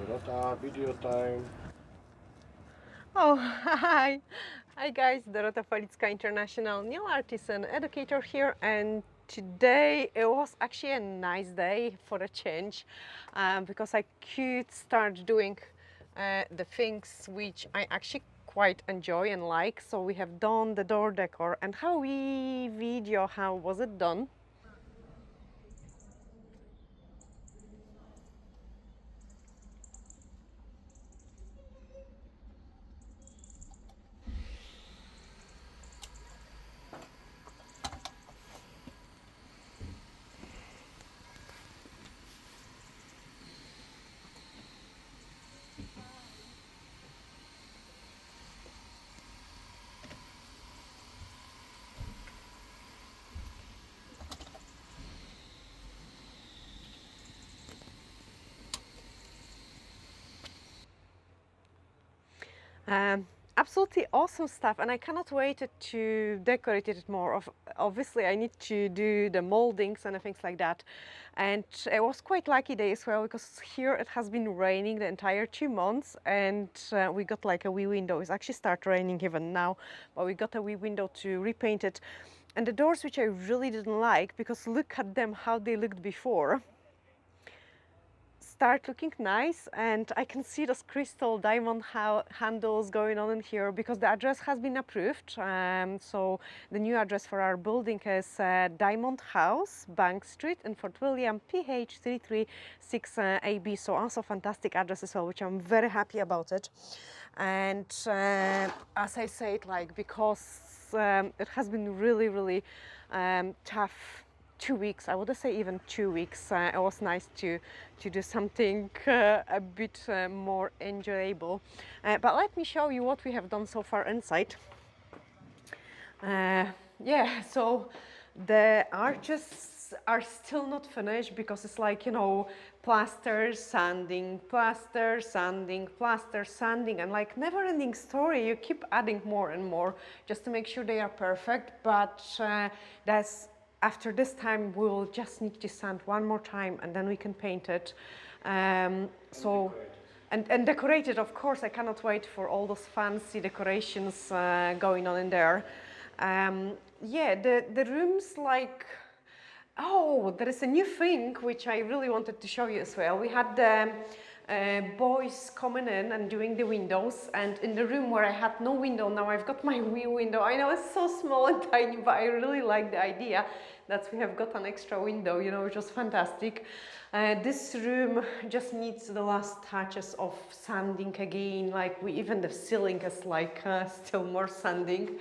Dorota, video time. Oh, hi! Hi guys, Dorota Falicka, international nail artist and educator here, and today it was actually a nice day for a change because I could start doing the things which I actually quite enjoy and like. So we have done the door decor, and how we video how was it done. Absolutely awesome stuff, and I cannot wait to decorate it more. Obviously, I need to do the moldings and things like that. And it was quite lucky day as well because here it has been raining the entire 2 months, and we got like a wee window. It's actually start raining even now, but we got a wee window to repaint it. And the doors, which I really didn't like, because look at them how they looked before, start looking nice, and I can see those crystal diamond handles going on in here because the address has been approved. So the new address for our building is Diamond House, Bank Street in Fort William, PH 336 AB. So also fantastic address as well, which I'm very happy about it. And as I said, like, because it has been really tough 2 weeks, I would say even 2 weeks. It was nice to do something a bit more enjoyable. But let me show you what we have done so far inside. Yeah, so the arches are still not finished because it's like, you know, plaster, sanding, plaster, sanding, plaster, sanding, and like never-ending story. You keep adding more and more just to make sure they are perfect. But that's after this time, we'll just need to sand one more time and then we can paint it. So. And decorate it, of course. I cannot wait for all those fancy decorations going on in there. Yeah, the rooms, like, oh, there is a new thing which I really wanted to show you as well. We had the boys coming in and doing the windows, and in the room where I had no window, now I've got my wee window. I know it's so small and tiny, but I really like the idea that we have got an extra window, you know, which was fantastic. This room just needs the last touches of sanding again, like even the ceiling is like still more sanding,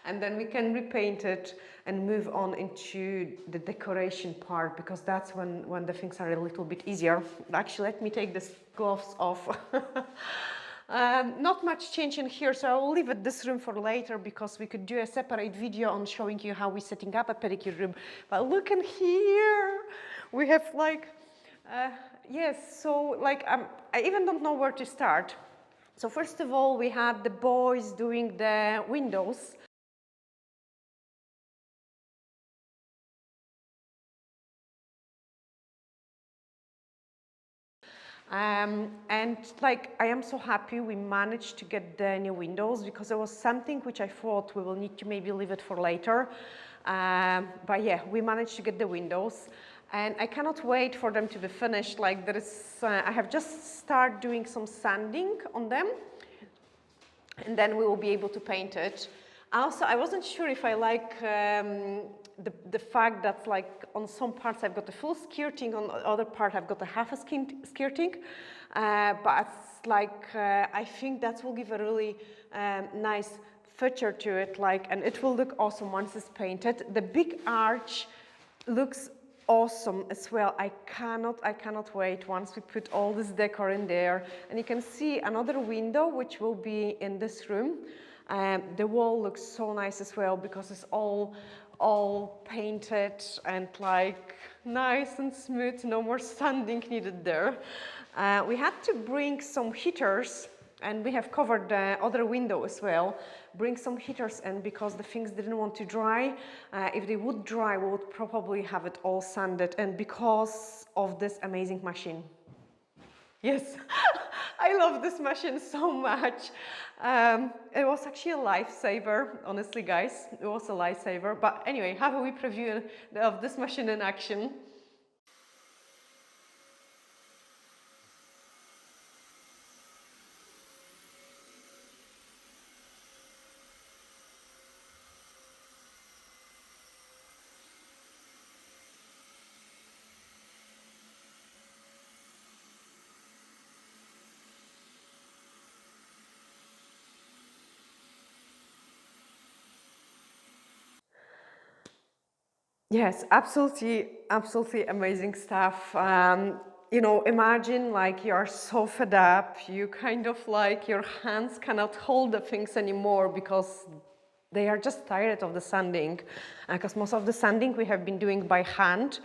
and then we can repaint it and move on into the decoration part, because that's when the things are a little bit easier. Actually, let me take these gloves off. Not much change in here, so I will leave it this room for later because we could do a separate video on showing you how we're setting up a pedicure room. But look in here, we have like, yes, so like I even don't know where to start. So first of all, we had the boys doing the windows. And like, I am so happy we managed to get the new windows, because it was something which I thought we will need to maybe leave it for later. But yeah, we managed to get the windows, and I cannot wait for them to be finished. Like, there is, I have just started doing some sanding on them, and then we will be able to paint it. Also, I wasn't sure if I like the fact that, like, on some parts I've got the full skirting, on the other part I've got a half a skirting, but like I think that will give a really nice feature to it, like, and it will look awesome once it's painted. The big arch looks awesome as well. I cannot wait once we put all this decor in there. And you can see another window which will be in this room. The wall looks so nice as well because it's all painted and like nice and smooth, no more sanding needed there. We had to bring some heaters, and we have covered the other window as well. Bring some heaters in because the things didn't want to dry. If they would dry, we would probably have it all sanded, and because of this amazing machine. Yes, I love this machine so much. It was actually a lifesaver, honestly, guys. It was a lifesaver. But anyway, have a wee preview of this machine in action. Yes, absolutely, absolutely amazing stuff. You know, imagine like you're so fed up, you kind of like your hands cannot hold the things anymore because they are just tired of the sanding. Because most of the sanding we have been doing by hand.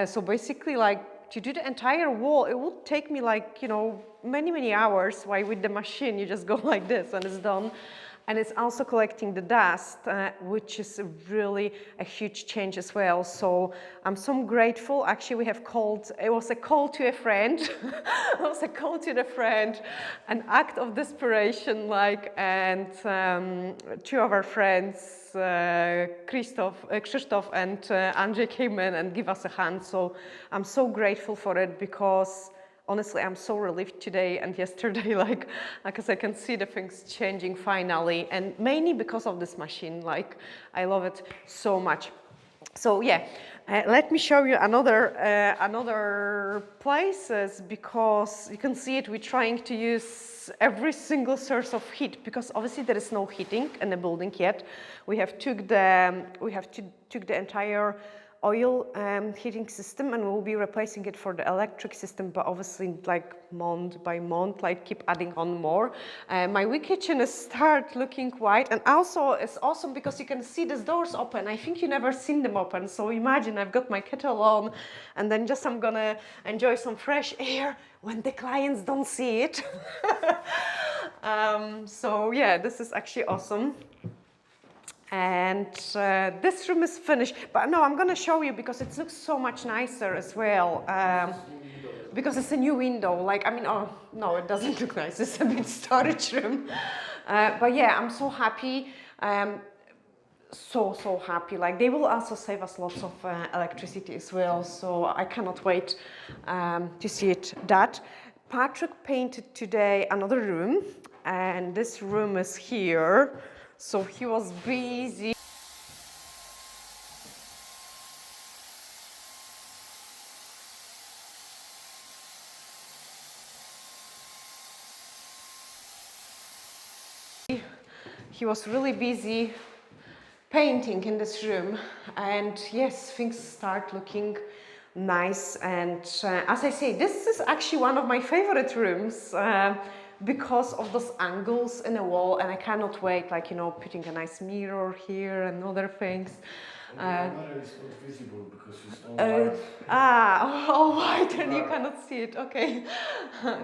So basically, like to do the entire wall, it would take me like, you know, many, many hours. While with the machine, you just go like this and it's done. And it's also collecting the dust, which is really a huge change as well. So I'm so grateful. Actually, we have called, it was a call to a friend. It was a call to the friend, an act of desperation, like, and two of our friends, Krzysztof and Andrzej came in and give us a hand. So I'm so grateful for it because honestly, I'm so relieved today and yesterday, like, because I can see the things changing finally, and mainly because of this machine. Like, I love it so much. So yeah, let me show you another places because you can see it. We're trying to use every single source of heat because obviously there is no heating in the building yet. We have took the entire oil heating system and we'll be replacing it for the electric system, but obviously like month by month, like keep adding on more. My wee kitchen is start looking white, and also it's awesome because you can see these doors open. I think you never seen them open, so imagine I've got my kettle on and then just I'm gonna enjoy some fresh air when the clients don't see it. So yeah, this is actually awesome. And this room is finished, but no, I'm gonna show you because it looks so much nicer as well. Because it's a new window. Like, I mean, oh no, it doesn't look nice. It's a big storage room. But yeah, I'm so happy. So happy. Like, they will also save us lots of electricity as well. So I cannot wait to see it. That Patrick painted today another room, and this room is here. So he was busy. He was really busy painting in this room, and yes, things start looking nice. And as I say, this is actually one of my favorite rooms because of those angles in the wall, and I cannot wait, like, you know, putting a nice mirror here and other things. The camera is not visible because it's all white. All white and you cannot see it, okay.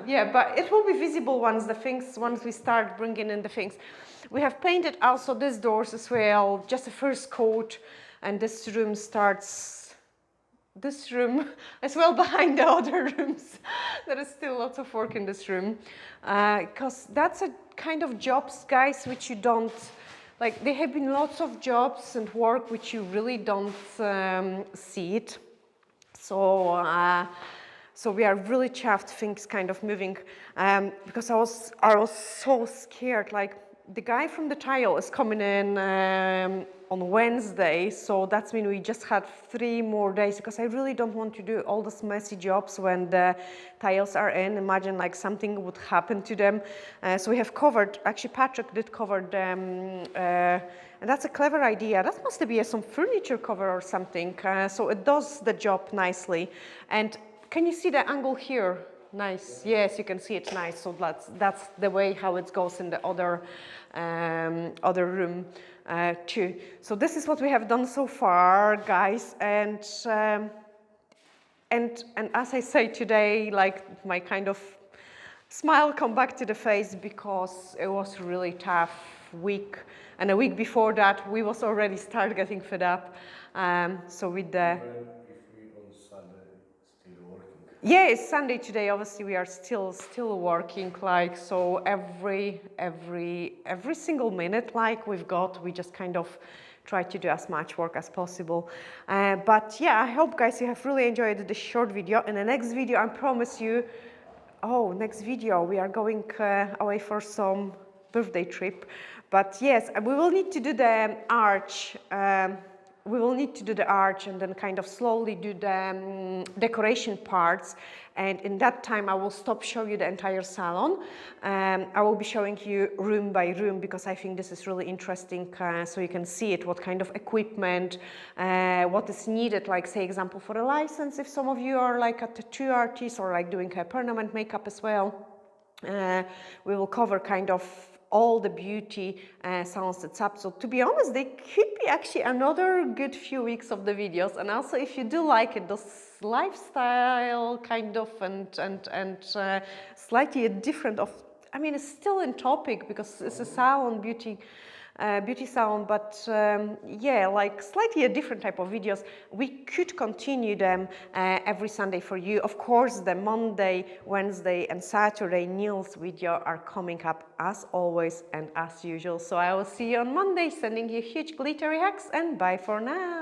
Yeah, but it will be visible once we start bringing in the things. We have painted also these doors as well, just a first coat, and this room starts, this room as well behind the other rooms. There is still lots of work in this room, because that's a kind of jobs, guys, which you don't, like, there have been lots of jobs and work which you really don't see it. So, so we are really chuffed, things kind of moving, because I was so scared. Like, the guy from the tile is coming in on Wednesday, so that's mean we just had 3 more days, because I really don't want to do all those messy jobs when the tiles are in. Imagine like something would happen to them. So we have covered, actually Patrick did cover them, and that's a clever idea. That must be some furniture cover or something. So it does the job nicely. And can you see the angle here? Nice. Yes, you can see it nice. So that's the way how it goes in the other room too. So this is what we have done so far, guys. And as I say today, like, my kind of smile come back to the face because it was really tough week. And a week before that, we was already start getting fed up. So with the... Even if we on Sunday still working. Yeah, it's Sunday today. Obviously, we are still working. Like, so every single minute, like we've got, we just kind of try to do as much work as possible. But yeah, I hope guys you have really enjoyed the short video. In the next video, I promise you. Oh, next video we are going away for some birthday trip. But yes, we will need to do the arch. We will need to do the arch and then kind of slowly do the decoration parts. And in that time, I will stop show you the entire salon. I will be showing you room by room because I think this is really interesting. So you can see it, what kind of equipment, what is needed. Like, say, example for a license, if some of you are like a tattoo artist or like doing a permanent makeup as well. We will cover kind of all the beauty salon sets up. So to be honest, they could be actually another good few weeks of the videos. And also, if you do like it, those lifestyle kind of and slightly different of, I mean, it's still in topic because it's a salon beauty salon, but yeah, like slightly a different type of videos. We could continue them every Sunday for you. Of course, the Monday, Wednesday and Saturday Neil's video are coming up as always and as usual. So I will see you on Monday, sending you huge glittery hugs and bye for now.